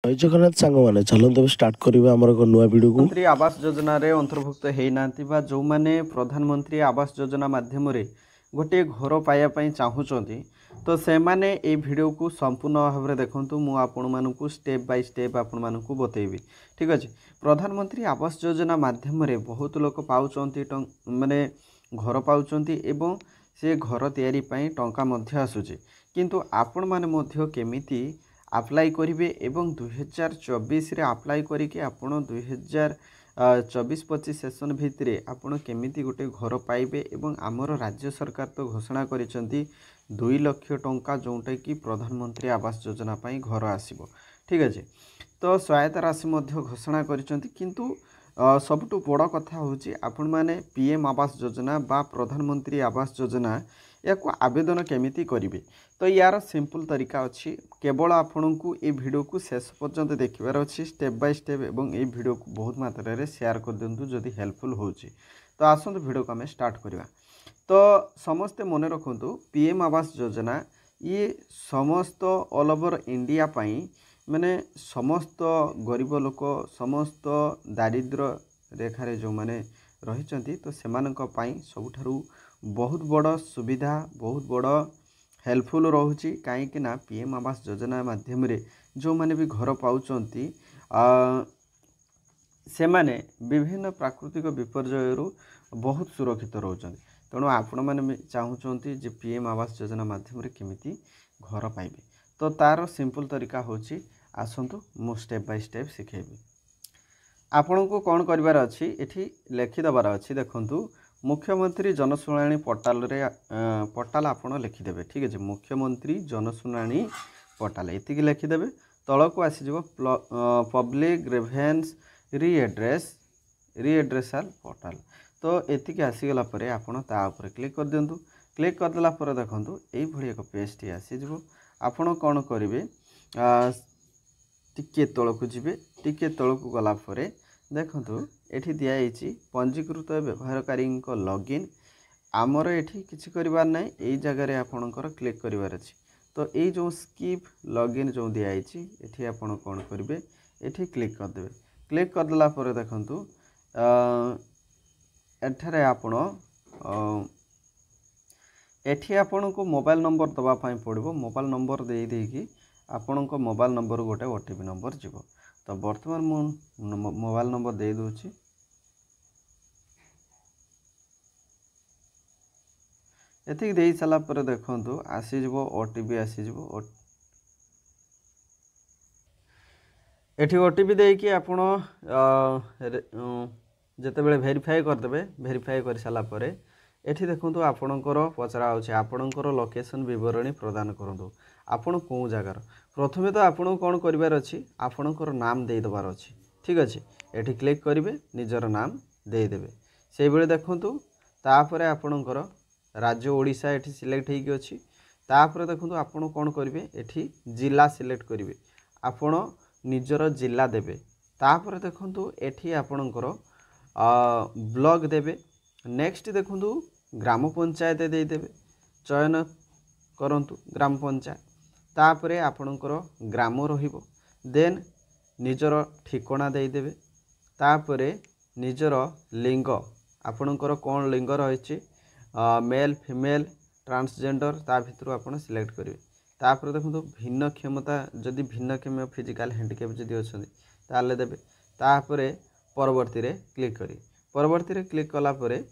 जय जगन्नाथ सांग मैंने चलते स्टार्ट करेंगे आम एक नुआ वीडियो को। प्रधानमंत्री आवास योजना रे अंतर्भुक्त होना जो मैंने प्रधानमंत्री आवास योजना माध्यम गोटे घर पाइबापी चाहूँगी तो से मैंने ये वीडियो को संपूर्ण भाव में देखूँ मुझे स्टेप बाय स्टेप आपण मानक बतेबी। ठीक अच्छे। प्रधानमंत्री आवास योजना माध्यम बहुत लोग पाँच माने घर पाँच से घर तैयारी टंका आसूची किंतु आपण माने केमिति अप्लाई करेंगे एवं 2024 रे अप्लाई करिके आपण 2024-25 सेशन भितर आपण केमिति गोटे घर पाइबे एवं आमर राज्य सरकार तो घोषणा करिसेंती 2 लाख टंका जोटा कि प्रधानमंत्री आवास योजना पाई घर आसीबो। ठीक अच्छे। तो सहायता राशि मध्य घोषणा करिसेंती किंतु सबुठु बड़ कथा होची आपण माने पीएम आवास योजना बा प्रधानमंत्री आवास योजना या आवेदन केमिति करिवे। तो यार सिंपल तरीका अच्छी केवल आपण को ये वीडियो को शेष पर्यंत देखार अच्छी स्टेप बाय स्टेप एवं ये वीडियो को बहुत मात्रा रे शेयर कर दिंतु जदि हेल्पफुल होची। तो आसंतु वीडियो को आम स्टार्ट करवा। तो समस्ते मन रखु पीएम आवास योजना ये समस्त ऑल ओवर इंडिया पाई माने समस्त गरीब लोक समस्त दारिद्र रेखार जो मैंने रही तो से सबुठारु बहुत बड़ सुविधा बहुत बड़ हेल्पफुल रोची कहीं पीएम आवास योजना माध्यम जो मैंने भी घर पाँच से माने विभिन्न प्राकृतिक विपर्यय बहुत सुरक्षित रोचते। तेणु आपण मैंने चाहूँगी जे पीएम आवास योजना माध्यम केमिति घर पाइबे। तो तार सिंपल तरीका होची आसंतु मु स्टेप बाय स्टेप शिखेबी। आपण को कौन करिवार अछि एठी लिखिदेबार अछि। देखंतु मुख्यमंत्री जनशुणाणी पोर्टाल रे पोर्टाल आपण लिखिदेबे। ठीक है। मुख्यमंत्री जनशुणाणी पोर्टाल एतिक लिखिदेबे। तलक आसीजो पब्लिक ग्रीवेंस रीएड्रेसाल पोर्टाल। तो एतिक आसीगला परे आपण ता ऊपर क्लिक कर दियंतु। क्लिक कर देला परे देखंतु एई भଳି एक पेज टी आसीजो। आपण कोन करिवे टिके तलक जिवे। टिके तलक गला परे देखंतु एठी दिया आइछि पंजीकृत व्यवहारकारी लॉगिन आमर एठी किछि करिवार नै एई जगह रे आपणकर क्लिक करिवार अछि। तो एई जो स्किप लॉगिन जो दिया आइछि एठी आपण कोन करिवे एठी क्लिक कर देबे। क्लिक कर देला परे देखंतु एठारे आपण एठी आपण को मोबाइल नंबर दबा पई पड़िबो। मोबाइल नंबर देई देकी आपण को मोबाइल नंबर गोटे ओटीपी नंबर जीवो। तो वर्तमान मु मोबाइल नंबर दे दूची। एतिक दे साला पर देखंतु आसीजबो ओटीपी आसीजबो। एठी ओटीपी देकी आपण जते बेले वेरीफाई कर देबे। वेरीफाई कर साला परे एठी देखंतु आपणकर पचरा होछि आपणकर लोकेशन विवरणी प्रदान करंतु आपण को जगार। प्रथमे तो आपन कौन करिवार अछि आपणकर नाम दे दबार अछि। ठीक अच्छे। एठी क्लिक करिवे निजर नाम दे देबे। सेहि बेले देखंतु तापरे आपणकर राज्य ओडिशा एठी सिलेक्ट हेकी अछि। तापरे देखंतु आपण कौन करिवे एठी जिला सिलेक्ट करिवे आपण निजर जिला देबे। तापरे देखंतु एठी आपणकर ब्लॉक देबे। नेक्स्ट देखंतु ग्राम पंचायत दे देबे। चयन करंतु ग्राम पंचायत। तापरे आपणकर ग्राम रहिबो। देन निजर ठिकाना दे देबे। तापरे निजर लिंग आपणकर कौन लिंग रही मेल फीमेल ट्रांसजेंडर ता भितर आपण सिलेक्ट करेंगे। तापर देखो भिन्न क्षमता जदि भिन्न क्षम फिजिकल हैंडिकैप जदि अच्छा ताले देबे। तापरे परवर्ती रे क्लिक करी परवर्ती रे क्लिक कला परे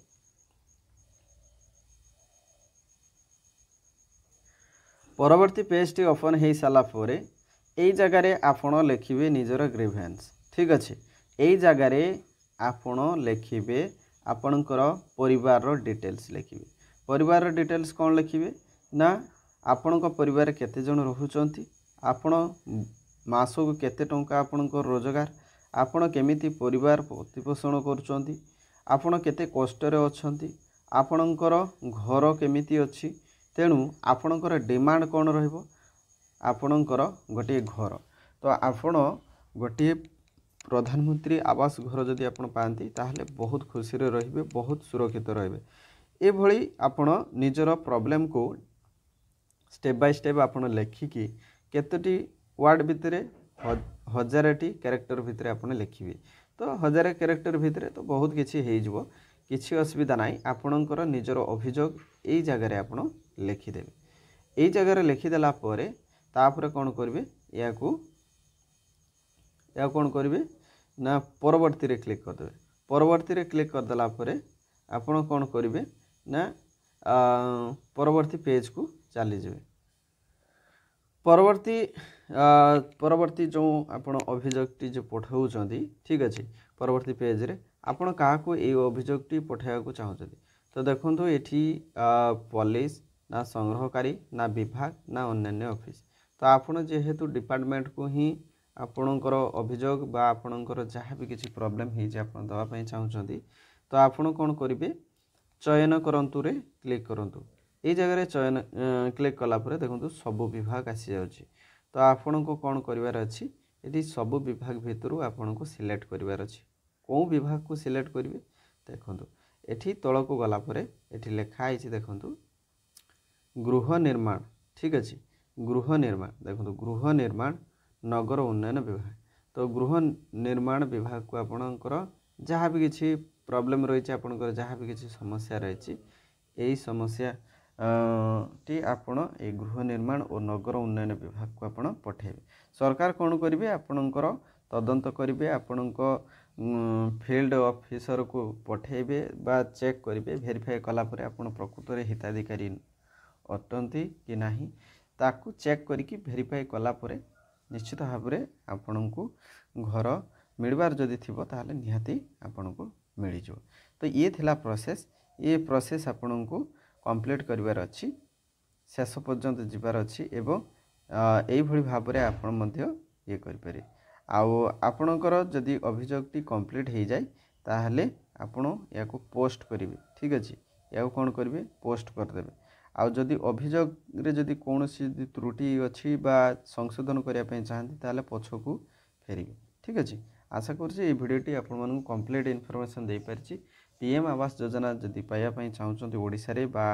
परवर्ती पेज टी ओपन हो सारा पर यही जगार आपण लिखिए निजर ग्रीवेंस। ठीक अच्छे। यही जगार आपण लिखिए आपणकर परिवार डिटेल्स लिखिए। परिवार डिटेल्स कौन लिखिए ना आपण परिवार केते जन रहुचंती आपण मासको केते टंका आपणकर रोजगार आपण केमिति परिवार प्रतिपोषण करुचंती आपण केते कष्टरे अछंती आपणकर घर केमिति अछि। तेणु आपणकर डिमांड कौन रहिबो आपणकर गोटे घर। तो आपण गोटे प्रधानमंत्री आवास घर जदि आपण पाती ताहले बहुत खुशी रे रहिबे बहुत सुरक्षित रहिबे। ए भली आपण निजर प्रॉब्लम को स्टेप बाय स्टेप आपण लेखिकी केतोटी वार्ड भितरे 1000टी क्यारेक्टर भितर आपण लिखिबे तो 1000 क्यारेक्टर भितर तो बहुत किछि हेइ जिवो किछि असुविधा नाही आपणकर निजर अभियोग एई जगह रे आपण लिखिदेबे एई जगह रे लिखिदेला परे तापर कोन करबे या कोन करबे ना परवर्ती रे क्लिक कर देबे परवर्ती रे क्लिक कर देला परे आपण कोन करबे ना परवर्ती पेज को चली जाए परवर्ती जो आपण अभियोगटी जो पठाउछंती ठीक अछि परवर्ती पेज रे आपण काहाको ए अभियोगटी पठाइबा को चाहउछंती तो देखंतु एठी पुलिस ना संग्रहकारी ना विभाग ना अन्य ऑफिस तो आपण जेहेतु डिपार्टमेंट को ही आपणकर अभियोग बा आपणकर जहाँ भी किसी प्रॉब्लम हे जे आपण दवा पई चाहउछंती तो आपण कोन करिवे चयन करंतु रे क्लिक करंतु ए जगह चयन क्लिक कला परे देखंतु सब विभाग आसी जाउछि तो आपण को कोन करिवार अछि एठी सब विभाग भितरु आपण को सिलेक्ट करिवार अछि को विभाग को सिलेक्ट करिवे देखंतु एठी तळ को गला परे एठी लेखा आइछि देखंतु गृह निर्माण ठीक अछि गृह निर्माण देखंतु गृह निर्माण नगर उन्नयन विभाग तो गृह निर्माण विभाग को आपणकर जहाँ भी किसी प्रॉब्लम रही आपणकर जहाँ भी किसी समस्या रही यही समस्या टी आपण ए गृह निर्माण और नगर उन्नयन विभाग को आपण पठेबे सरकार कौन करेंगे आपणकर तदंत करेंगे आपणक फील्ड ऑफिसर को पठेबे बा चेक करेंगे वेरीफाई कलापर आपण प्रकृत में हिताधिकारी अटंती कि नाही ताकू चेक करिकी वेरीफाई कलापर निश्चित भाव में आपण को घर मिलबार जदि थिबो ताहले निहाती आपण को मिल जो तो ये थिला प्रोसेस ये प्रोसेस आपण को कंप्लीट करिवार अछि शेष पर्यंत जिबार अछि एवं एई भली भाव में आपण मध्य ये करि पारे आउ आपणकर जदि अभियोगटी कंप्लीट हो जाए ताहले आपण याको पोस्ट करिवे ठीक अछि याको कोन करिवे पोस्ट कर देबे आउ जदि अभियोग रे जदि कोनोसी त्रुटि अछि बा संशोधन करिया पय चाहନ୍ତି ताहले पछकू फेरिवे ठीक अछि आशा करछि ए भिडियोटी आपण मानू कंप्लीट इन्फॉर्मेशन दे पारछि पीएम आवास योजना जदि पाया पय चाहउछन्ती ओडिसा रे बा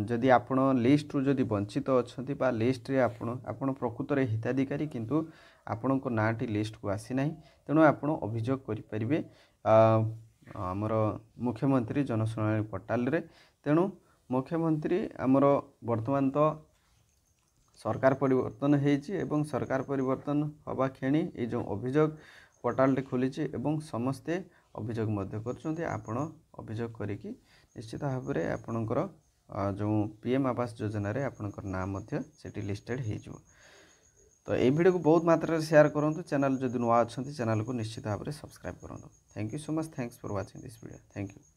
जदि आपण लिस्ट रु जदि वंचित अछन्ती बा लिस्ट रे आपण प्रकृत रे हिताधिकारी किंतु आपण को नाटी लिस्ट को आसी नाही तेणु आपण अभियोग करि परिबे हमर मुख्यमंत्री जनसुनवाई पोर्टल रे तेणु मुख्यमंत्री आमर वर्तमान तो सरकार परिवर्तन होइछि एवं सरकार परिवर्तन हवा खेणी ए जो अभियोग पोर्टल खोली एवं समस्ते अभियोग मध्य करछन्ते आपण अभियोग करिकी निश्चित भाव में आपणकर जो पीएम आवास योजना रे आपणकर नाम मध्य सेठी लिस्टेड हो जिवो तो ये वीडियो को बहुत मात्रा शेयर करूँ चैनल जदि नुआ अच्छा चैनल को निश्चित भाव में सब्सक्राइब करूँ thank you so much thanks for watching this video thank you.